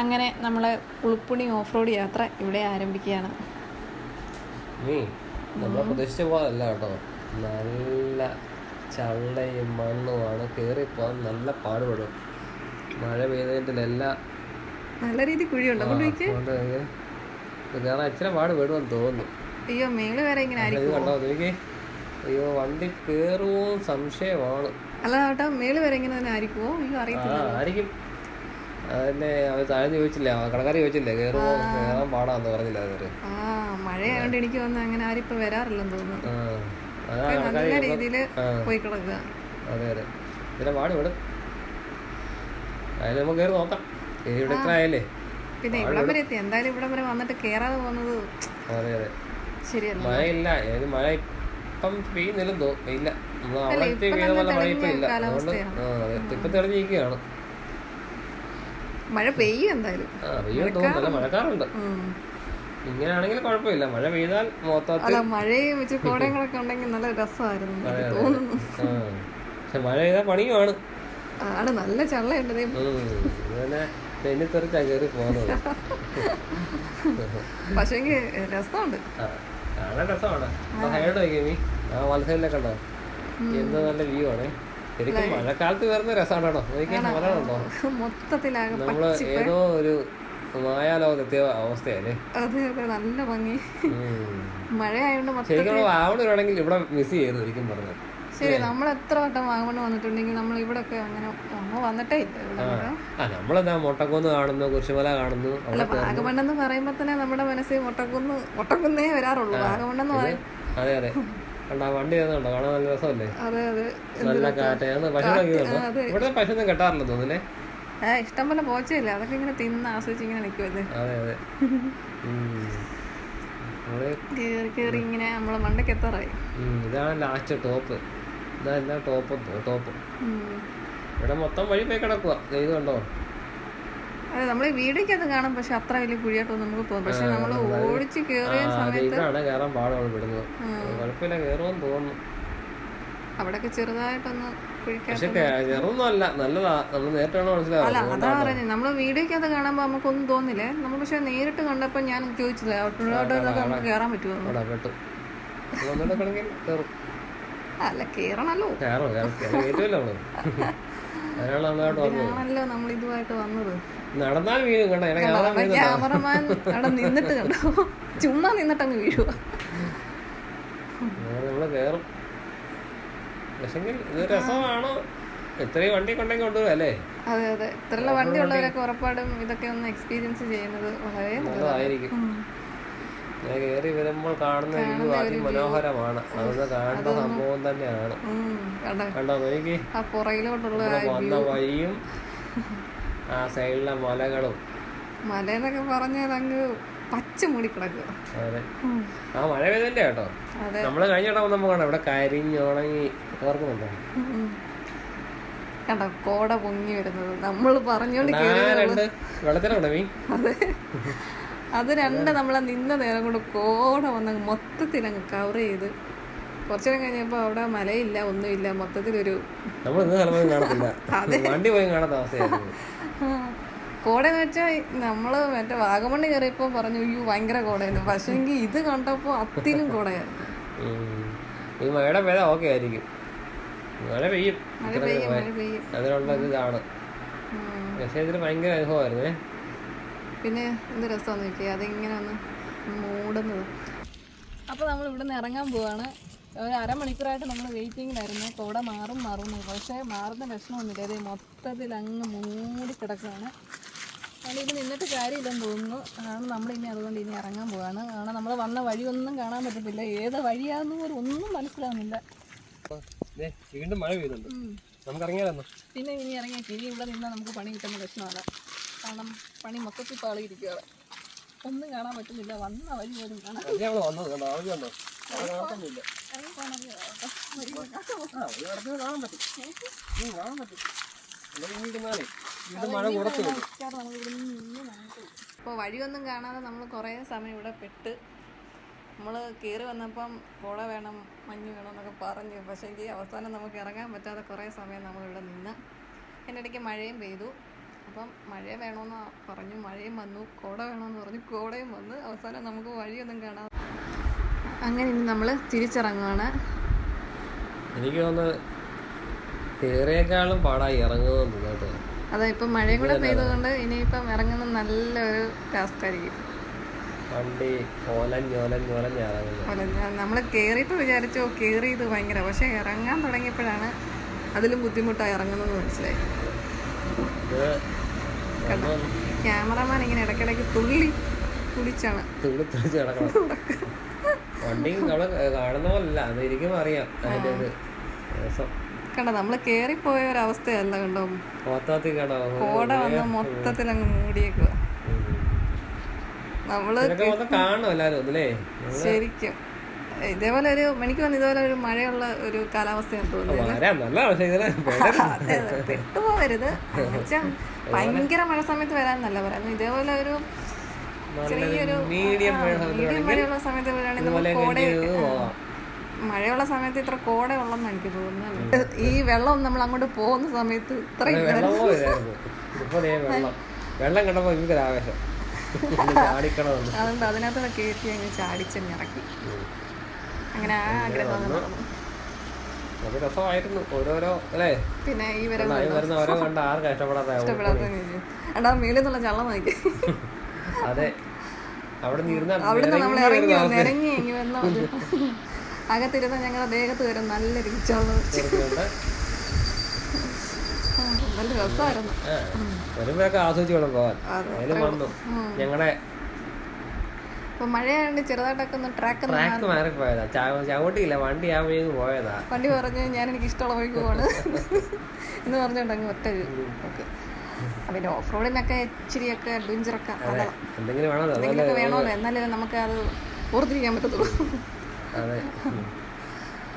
അങ്ങനെ നമ്മളെ Uluppuni off road യാത്ര ഇവിടെ ആരംഭിക്കുകയാണ്. നമ്മളെ പ്രതീക്ഷിച്ച പോലല്ല കേട്ടോ, നല്ല ചള്ളയും മണ്ണുമാണ്. കയറിപ്പോകാൻ നല്ല പാടുപെടും. മഴ പെയ്തതിൻ്റെ എല്ലാം നല്ല രീതി കുഴിയുണ്ട്. കാരണം ഇച്ചിരി പാടുപെടുമെന്ന് തോന്നുന്നു. അയ്യോ മേള് വരെ ഇങ്ങനെ കണ്ടോ എനിക്ക്? അയ്യോ വണ്ടി കയറുമോ സംശയമാണ്. അല്ല കേട്ടോ, മേള് വരെ ഇങ്ങനെ തന്നെ ആയിരിക്കുമോ? അയ്യോ അറിയത്തില്ല. ആയിരിക്കും. അതിന്റെ അവർ താഴെ ചോദിച്ചില്ലേ, കടക്കാർ ചോദിച്ചില്ലേ കയറുമോ, കയറാൻ പാടാന്ന് പറഞ്ഞില്ല അവര്. മഴയായോണ്ട് എനിക്ക് തോന്നുന്നു അങ്ങനെ ആരും ഇപ്പൊ വരാറില്ലെന്ന് തോന്നുന്നു. നല്ല രീതിയില് പോയി കിടക്കുക. അതെ അതെ, ഇതിനെ പാടുപെടും. അതിന് നമുക്ക് കയറി നോക്കാം. ഇവിടെ എത്ര ആയല്ലേ. പിന്നെ ഇവിടം വരെ എത്തി. എന്തായാലും ഇവിടം വരെ വന്നിട്ട് കേറാതെ പോകുന്നത് അതെ അതെ ശരിയല്ല. മഴയില്ല, മഴ ഇപ്പം പെയ്യുന്നില്ലെന്ന് തോന്നില്ല. അവിടെ പെയ്ത പോലെ മഴ ഇപ്പൊ ഇല്ല. അതുകൊണ്ട് ഇപ്പൊ തെളിഞ്ഞിരിക്കുകയാണ്. മഴ പെയ്യും എന്തായാലും. പെയ്യും തോന്നുന്നില്ല, മഴക്കാറുണ്ട്. ഇങ്ങനെയാണെങ്കിൽ കുഴപ്പമില്ല. മഴ പെയ്താൽ മൊത്തത്തിൽ മഴയും വെച്ച് കോടയങ്ങളൊക്കെ ഉണ്ടെങ്കിൽ നല്ല രസമായിരുന്നു തോന്നുന്നു. പക്ഷെ മഴ പെയ്താൽ പണിയുമാണ്. ആണ്, നല്ല ചള്ളയുണ്ട്. തെന്നിത്തെറിച്ചാ കയറി പോകുന്നത്. പക്ഷേ രസമുണ്ട്, കാണാൻ രസമാണ്. സൈഡ് നോക്കിയ ആ വലസൈഡിലൊക്കെ ഉണ്ടോ, എന്ത് നല്ല വ്യൂ ആണ്. ശരിക്കും മഴക്കാലത്ത് വരുന്ന രസമാണ് കേട്ടോ. നോക്കിയാൽ മലകളുണ്ടോ, മൊത്തത്തിലാകെ നമ്മള് ഏതോ ഒരു മായാലോകത്തെത്തിയ അവസ്ഥയല്ലേ. അതെ അതെ, നല്ല ഭംഗി. മഴയായോണ്ട് ശരിക്കും വാഗമണ്ണൂരാണെങ്കിൽ ഇവിടെ മിസ് ചെയ്തു ശരിക്കും പറഞ്ഞത്. ശരി, നമ്മൾ എത്ര വട്ടം വാഗമണ്ണ് വന്നിട്ടുണ്ടെങ്കിൽ നമ്മൾ ഇവിടെ ഒക്കെ അങ്ങനെ വന്നിട്ടേ ഇല്ല. നമ്മളെന്താ മൊട്ടക്കുന്ന് കാണുന്നു, കുരിശുമല കാണുന്നു. അല്ല, വാഗമണ്ണെന്ന് പറയുമ്പോ തന്നെ നമ്മുടെ മനസ്സിൽ മൊട്ടക്കുന്നേ വരാറുള്ളൂ. വാഗമണ്ണെന്ന് പറയും. അതെ അതെ, കണ്ടാ വണ്ടി വരുന്നുണ്ടോ, കാണാൻ നല്ല രസമല്ലേ. അതെ അതെ, നല്ല കാറ്റാണ്. പശുക്കളൊക്കെ ഇവിടെ പശുവൊന്നും കെട്ടാറില്ല തോന്നുന്നേ. ഇഷ്ടം പോലെ പോച്ചയില്ല, അതൊക്കെ ഇങ്ങനെ തിന്ന് ആസ്വദിച്ച് ഇങ്ങനെ നിൽക്കുമല്ലേ. അതെ അതെ, കേറി കേറി ഇങ്ങനെ നമ്മളെ മണ്ടയ്ക്ക് എത്താറായി. ഇതാണ് ലാസ്റ്റ് ടോപ്പ്. ഇതെല്ലാം ടോപ്പ്. ഇവിടെ മൊത്തം വഴി പോയി കിടക്കുക. ഇത് കണ്ടോ. അതെ, നമ്മള് വീഡിയോക്ക് അത് കാണും, പക്ഷെ അത്ര വലിയ കുഴിയായിട്ടൊന്നും നമുക്ക് തോന്നും. പക്ഷെ നമ്മള് ഓടിച്ച് കേറിയ സമയത്ത് ഇതാണ് കയറാൻ പാടാണ് വിടുന്നത്. കുഴപ്പമില്ല, കയറുമെന്ന് തോന്നുന്നു. അവിടെയൊക്കെ ചെറുതായിട്ടൊന്ന് പക്ഷെ ചെറുതൊന്നും അല്ല, നല്ലതാ. നമ്മൾ നേരിട്ട് മനസ്സിലാവും. അല്ല, അതാ പറഞ്ഞത്, നമ്മള് വീഡിയോക്ക് അത് കാണുമ്പോ നമുക്കൊന്നും തോന്നില്ലേ. നമ്മൾ പക്ഷെ നേരിട്ട് കണ്ടപ്പോ ഞാൻ ചോദിച്ചത് അവിടോട്ടൊക്കെ നമുക്ക് കേറാൻ പറ്റുമോ. അല്ല, കേറണല്ലോ, അതിനാണല്ലോ നമ്മൾ ഇതുമായിട്ട് വന്നത്. നടന്നാൽ വീഴും കണ്ടോ. ക്യാമറമാൻ അവിടെ നിന്നിട്ട് കണ്ടോ, ചുമ്മാ നിന്നിട്ടങ്ങ് വീഴുക. നമ്മള് കേറും. പക്ഷെങ്കിൽ ഇത് രസമാണോ, ഇത്രയും വണ്ടി കൊണ്ടെങ്കിൽ കൊണ്ടുപോകും അല്ലേ. അതെ അതെ, ഇത്രയുള്ള വണ്ടി ഉള്ളവരൊക്കെ ഉറപ്പാടും ഇതൊക്കെ ഒന്ന് എക്സ്പീരിയൻസ് ചെയ്യുന്നത് വളരെ നല്ലതായിരിക്കും. കയറി വരുമ്പോൾ കാണുന്ന വ്യൂ അതിമനോഹരമാണ്. അതൊന്ന് കാണേണ്ട സംഭവം തന്നെയാണ്. കണ്ടോ നോക്കി, വന്ന വഴിയും ആ സൈഡിലെ മലകളും. മലയെന്നൊക്കെ പറഞ്ഞാൽ അങ്ങ് പച്ച മൂടി കിടക്കുക. അതെ, ആ മഴ പെയ്തല്ലേ കേട്ടോ. നമ്മള് കഴിഞ്ഞ വട്ടം വന്നപ്പോ കാണാം ഇവിടെ കരിഞ്ഞുണങ്ങി ഓർക്കുന്നുണ്ടോ. കണ്ടോ കോട പൊങ്ങി വരുന്നത് നമ്മൾ പറഞ്ഞോണ്ട് വെള്ളത്തിലുണ്ടോ മീൻ. അതെ, അത് നമ്മളെ നിന്ന നേരം കൊണ്ട് കോട വന്ന് മൊത്തത്തിൽ അങ്ങ് കവർ ചെയ്ത് കുറച്ചു നേരം കഴിഞ്ഞപ്പോ അവിടെ മലയില്ല, ഒന്നുമില്ല, മൊത്തത്തിലൊരു വണ്ടി പോയി കാണാത്ത അവസ്ഥയായിരുന്നു. കോടയെന്ന് വെച്ചാൽ നമ്മള് മറ്റേ വാഗമണ്ണി കയറിയപ്പോ പറഞ്ഞു അയ്യോ ഭയങ്കര കോടയായിരുന്നു. പക്ഷെങ്കിൽ ഇത് കണ്ടപ്പോ അത്തിലും കോടയായിരുന്നു. ഈ മഴയുടെ പേത ഓക്കെ ആയിരിക്കും. മഴ പെയ്യും, അതിനുള്ള ഇതാണ്. പക്ഷേ ഇതിന് ഭയങ്കര അനുഭവമായിരുന്നേ. പിന്നെ എന്ത് രസമാന്ന് നോക്കിയാൽ അതിങ്ങനെ ഒന്ന് മൂടുന്നത്. അപ്പോൾ നമ്മൾ ഇവിടുന്ന് ഇറങ്ങാൻ പോവാണ്. ഒരു അരമണിക്കൂറായിട്ട് നമ്മൾ വെയിറ്റിങ്ങിലായിരുന്നു. കോട മാറും പക്ഷേ മാറുന്ന ലക്ഷണമൊന്നുമില്ല. അത് മൊത്തത്തിൽ അങ്ങ് മൂടി കിടക്കുകയാണ്. അതുകൊണ്ട് ഇത് നിന്നിട്ട് കാര്യമില്ലെന്ന് തോന്നുന്നു. നമ്മളിനി അതുകൊണ്ട് ഇനി ഇറങ്ങാൻ പോവാണ്. കാരണം നമ്മൾ വന്ന വഴിയൊന്നും കാണാൻ പറ്റത്തില്ല. ഏത് വഴിയാണെന്ന് പോലും ഒന്നും മനസ്സിലാവുന്നില്ല. വീണ്ടും മഴ പെയ്യുന്നുണ്ട്. നമുക്ക് ഇറങ്ങിയാലോ. പിന്നെ ഇനി ഇറങ്ങിയാൽ ഇനി ഇവിടെ നിന്നാൽ നമുക്ക് പണി കിട്ടുന്ന ലക്ഷണമാണ്. കാരണം പണി മൊത്തത്തിൽ പാളിയിരിക്കുകയാണ്. ഒന്നും കാണാൻ പറ്റുന്നില്ല. വന്ന വഴി പോലും കാണാൻ ഇപ്പോൾ വഴിയൊന്നും കാണാതെ നമ്മൾ കുറേ സമയം ഇവിടെ പെട്ട്. നമ്മൾ കയറി വന്നപ്പം കോട വേണം, മഞ്ഞ് വേണം എന്നൊക്കെ പറഞ്ഞു. പക്ഷേ എങ്കിൽ അവസാനം നമുക്ക് ഇറങ്ങാൻ പറ്റാതെ കുറേ സമയം നമ്മളിവിടെ നിന്ന്. അതിൻ്റെ ഇടയ്ക്ക് മഴയും പെയ്തു. അപ്പം മഴ വേണമെന്ന് പറഞ്ഞു, മഴയും വന്നു. കോട വേണമെന്ന് പറഞ്ഞു, കോടയും വന്ന്. അവസാനം നമുക്ക് വഴിയൊന്നും കാണാം. അങ്ങനെ ഇനി നമ്മൾ തിരിച്ചിറങ്ങുവാണ്. എനിക്ക് തോന്നുന്നത് കയറിയേക്കാളും പാടായി ഇറങ്ങുമെന്ന് കേട്ടോ. അതാ ഇപ്പം മഴയും കൂടെ പെയ്തുകൊണ്ട് ഇനിയിപ്പം ഇറങ്ങുന്നത് നല്ലൊരു ടാസ്ക് ആയിരിക്കും. വണ്ടി ഇറങ്ങുന്നത്. നമ്മൾ കയറിയപ്പോൾ വിചാരിച്ചു കയറിയത് ഭയങ്കര, പക്ഷെ ഇറങ്ങാൻ തുടങ്ങിയപ്പോഴാണ് അതിലും ബുദ്ധിമുട്ടായി ഇറങ്ങുന്നത് മനസ്സിലായി. ക്യാമറമാൻ ഇങ്ങനെ ഇടയ്ക്കിടയ്ക്ക് തുള്ളിച്ചാണ് കിടക്കണം. വണ്ടി നമ്മള് കാണുന്ന പോലല്ല, അതായിരിക്കും അറിയാം അതിന്റെ ഒരു രസം. കണ്ടോ നമ്മള് കേറിപ്പോയ ഒരവസ്ഥയല്ല, കണ്ടോ മൊത്തത്തിൽ കണ്ടോ കോട വന്ന് മൊത്തത്തിൽ അങ്ങ് മൂടിയേക്കുക. നമ്മള് കാണും എല്ലാരും ഒന്നല്ലേ ശരിക്കും ഇതേപോലെ ഒരു എനിക്ക് തോന്നുന്നു ഇതേപോലെ ഒരു മഴയുള്ള ഒരു കാലാവസ്ഥയാണ് തോന്നുന്നത്. പെട്ടുപോകരുത്, ഭയങ്കര മഴ സമയത്ത് വരാന്നല്ല പറയുന്നത്. ഇതേപോലെ ഒരു ചെറിയൊരു മീഡിയം മഴയുള്ള സമയത്ത് വരികയാണെങ്കിൽ മഴയുള്ള സമയത്ത് ഇത്ര കോട ഉള്ളെന്ന് എനിക്ക് തോന്നുന്നത്. ഈ വെള്ളം നമ്മൾ അങ്ങോട്ട് പോകുന്ന സമയത്ത് ഇത്രയും വെള്ളം കണ്ടപ്പോ എനിക്കൊരു ആവേശം, അതുകൊണ്ട് അതിനകത്ത് കയറ്റി അങ്ങ് ചാടിച്ചെന്നിറക്കി. അങ്ങനെ ആ ആഗ്രഹം നടന്നു. രസമായിരുന്നു ഓരോരോ അല്ലേ. പിന്നെ ഈ വരുന്ന ഓരോ കണ്ട ആർക്കും ഇഷ്ടപ്പെടാത്ത എടാ മേളിൽ നിന്നുള്ള ചള്ളം നോക്കി. അതെ, അവിടെ നമ്മൾ ഇറങ്ങി വന്ന അകത്തിരുന്ന ഞങ്ങളുടെ ദേഹത്ത് വരും നല്ല രുചിച്ചുള്ള നല്ല രസമായിരുന്നു. വരുമ്പോഴൊക്കെ ആസ്വദിച്ച് വേണം പോവാൻ. വന്നു ഞങ്ങളുടെ ഇപ്പൊ മഴയായോണ്ട് ചെറുതായിട്ടൊക്കെ ഒന്ന് ട്രാക്ക് മാറിപ്പോയതാ, ചവിട്ടിയില്ല, വണ്ടി ആ വഴിക്ക് പോയതാ. വണ്ടി പറഞ്ഞ് ഞാൻ എനിക്ക് ഇഷ്ടമുള്ള വഴിക്ക് പോവാണ് എന്ന് പറഞ്ഞോണ്ടങ്ങ് ഒറ്റ പിന്നെ ഓഫ് റോഡിനൊക്കെ ഇച്ചിരിയൊക്കെ അഡ്വഞ്ചറൊക്കെ എന്തെങ്കിലുമൊക്കെ വേണമല്ലോ, എന്നാലേ നമുക്ക് അത് ഓർത്തിരിക്കാൻ പറ്റത്തുള്ളൂ. അതെ,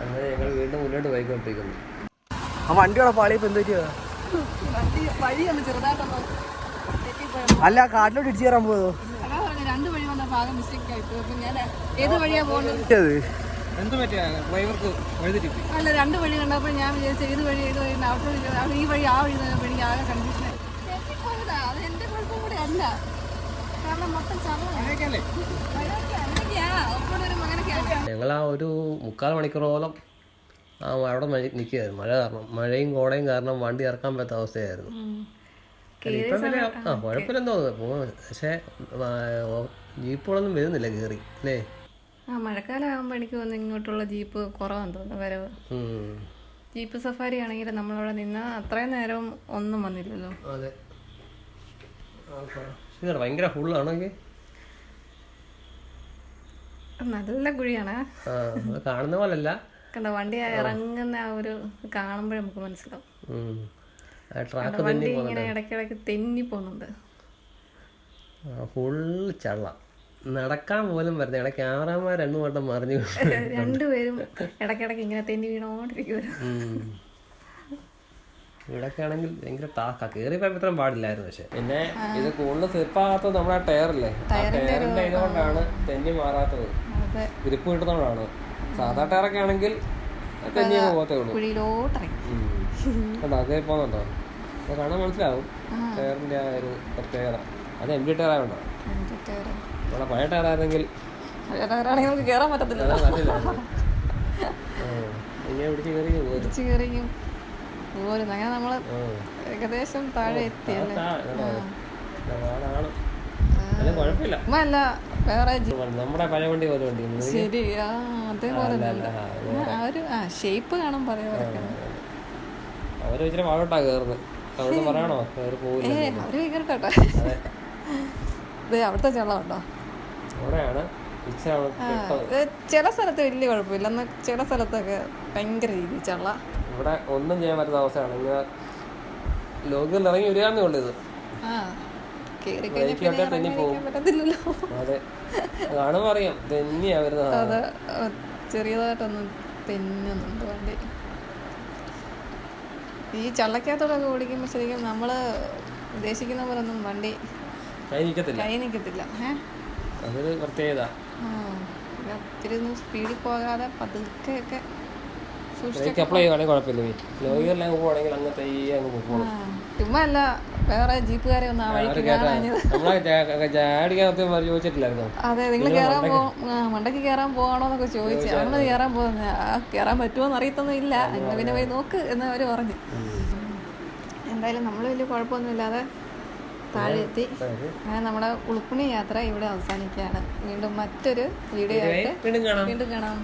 അങ്ങനെ ഞങ്ങൾ വീണ്ടും മുന്നോട്ട് പോയിക്കൊണ്ടിരിക്കുന്നു. ആ വണ്ടിയോടെ പാളിയപ്പോ എന്ത് പറ്റിയതാ? വഴിയൊന്ന് ചെറുതായിട്ടൊന്ന് അല്ല കാട്ടിലോട്ട് ഇടിച്ചു കയറാൻ പോയതോ? രണ്ട് വഴി വന്ന ഭാഗം മിസ്റ്റേക്ക് ആയിപ്പോ. ഞാൻ ഏത് വഴിയാ പോകുന്നത്? അല്ല, രണ്ട് വഴി കണ്ടപ്പോൾ ഞാൻ വിചാരിച്ചു ഏത് വഴി ഈ വഴി ആ വഴി എനിക്ക് ആകെ കൺഫ്യൂഷൻ ആയി. അത് എന്റെ കുഴപ്പം കൂടെ അല്ല, കാരണം മൊത്തം ഞങ്ങൾ ആ ഒരു 3/4 മണിക്കൂറോളം അവിടെ നിൽക്കുകയായിരുന്നു. മഴ കാരണം, മഴയും കോടയും കാരണം വണ്ടി ഇറക്കാൻ പറ്റാത്ത അവസ്ഥയായിരുന്നു. ഇപ്പം പിന്നെ കുഴപ്പമില്ലെന്ന് തോന്നുന്നു. പക്ഷേ ജീപ്പുകളൊന്നും വരുന്നില്ല കയറി അല്ലേ. മഴക്കാലം ആകുമ്പോൾ എനിക്ക് തോന്നുന്നു ഇങ്ങോട്ടുള്ള ജീപ്പ് കുറവാന്ന് തോന്നുന്നു വരവ്. ജീപ്പ് സഫാരി ആണെങ്കിൽ നമ്മളവിടെ നിന്ന് അത്രയും നേരം ഒന്നും വന്നില്ലല്ലോ. അതെ, ഭയങ്കര ഫുള്ളാണെങ്കിൽ നല്ല കുഴിയാണ്. കാണുന്ന പോലല്ല, കണ്ടോ വണ്ടി ഇറങ്ങുന്ന ആ ഒരു കാണുമ്പോഴേ നമുക്ക് മനസ്സിലാവും. വണ്ടി ഇങ്ങനെ ഇടയ്ക്കിടയ്ക്ക് തെന്നി പോകുന്നുണ്ട്. ഫുള്ള് ചള്ള, നടക്കാൻ പോലും വരുന്നത്. ഇവിടെ ക്യാമറമാൻ 2 വട്ടം മറിഞ്ഞു. രണ്ടുപേരും ഇടയ്ക്കിടയ്ക്ക് ഇങ്ങനെ തെന്നി വീണോണ്ടിരിക്കുവരും. ഇവിടൊക്കെ ആണെങ്കിൽ ഭയങ്കര ടാസ്കാ, കയറിയപ്പോ ഇത്രയും പാടില്ലായിരുന്നു. പക്ഷെ പിന്നെ ഇത് കൂടുതൽ സ്ലിപ്പാകാത്തത് നമ്മുടെ ആ ടയറില്ലേ, ആ ടയറിന്റെ ഇതുകൊണ്ടാണ് തെന്നി മാറാത്തത്. ഗ്രിപ്പ് കിട്ടുന്നതുകൊണ്ടാണ്. സാധാ ടയറൊക്കെ ആണെങ്കിൽ തെന്നി പോകത്തേ ഉള്ളൂ. അതേ പോകുന്നുണ്ടോ, അത് കാണാൻ മനസ്സിലാവും ടയറിന്റെ ആ ഒരു പ്രത്യേകത. അത് MT ടയർ ആയതുകൊണ്ടോ? നമ്മുടെ പഴയ ടയർ ആയിരുന്നെങ്കിൽ നമുക്ക് കേറാൻ പറ്റത്തില്ല. ഇങ്ങനെ പിടിച്ച് കയറി പോരുന്നു. അങ്ങനെ നമ്മള് ഏകദേശം താഴെ എത്തിയല്ലേ. അല്ല വേറെ നമ്മുടെ പഴയ വണ്ടി പോലെ വണ്ടി ശരി, അതേപോലെ ഒരു ഷേപ്പ് കാണാൻ പറയാ. അവര് ഇച്ചിരി വാഴോട്ടാ കയറുന്നത്. അവിടെ പറയണോ കയറി പോവില്ല. അവര് കേട്ടോ അവിടുത്തെ ചെള്ളം ഉണ്ടോ? അവിടെയാണ് ചില സ്ഥലത്ത് വലിയ കുഴപ്പമില്ല, എന്നാൽ ചില സ്ഥലത്തൊക്കെ ഭയങ്കര രീതി ചെള്ള. ഇവിടെ ഒന്നും ചെയ്യാൻ പറ്റുന്ന അവസ്ഥയാണ്. ഇങ്ങനെ ലോകിൽ ഇറങ്ങി വരികയാണെന്നേ ഉള്ളൂ. ഇത് തെന്നി പോകും. അതെ, കാണുമ്പോ അറിയാം തെന്നിയാ വരുന്നത്. അതെ, ചെറിയതായിട്ടൊന്നും തെന്നുന്നുണ്ട് വണ്ടി. ഈ ചള്ളക്കകത്തോടൊക്കെ ഓടിക്കുമ്പോൾ ശരിക്കും നമ്മള് ഉദ്ദേശിക്കുന്ന പോലെ ഒന്നും വണ്ടി കൈ നിൽക്കത്തില്ല. അതൊരു പ്രത്യേകത. പിന്നെ ഒത്തിരി ഒന്നും സ്പീഡിൽ പോകാതെ പതുക്കെയൊക്കെ അപ്ലൈ ചെയ്യുവാണെങ്കിൽ കുഴപ്പമില്ല. ലോകിയെല്ലാം പോകണമെങ്കിൽ അങ്ങ് തെയ്യെ അങ്ങ് പോകും. ചുമ്മാ അല്ല വേറെ ജീപ്പുകാരെ ഒന്ന് ആ വഴിക്ക് കാണാഞ്ഞത്. ചോദിച്ചിട്ടില്ലായിരുന്നോ? അതെ, നിങ്ങൾ കയറാൻ മണ്ടയ്ക്ക് കയറാൻ പോകണോ എന്നൊക്കെ ചോദിച്ചു. അന്ന് കയറാൻ പോകുന്ന കയറാൻ പറ്റുമോന്ന് അറിയത്തൊന്നും ഇല്ല. നിങ്ങൾ പിന്നെ പോയി നോക്ക് എന്ന് അവർ പറഞ്ഞു. എന്തായാലും നമ്മൾ വലിയ കുഴപ്പമൊന്നുമില്ലാതെ താഴെ എത്തി. അങ്ങനെ നമ്മുടെ ഉളുപ്പുണി യാത്ര ഇവിടെ അവസാനിക്കുകയാണ്. വീണ്ടും മറ്റൊരു വീഡിയോ ആയിട്ട് വീണ്ടും കാണാം.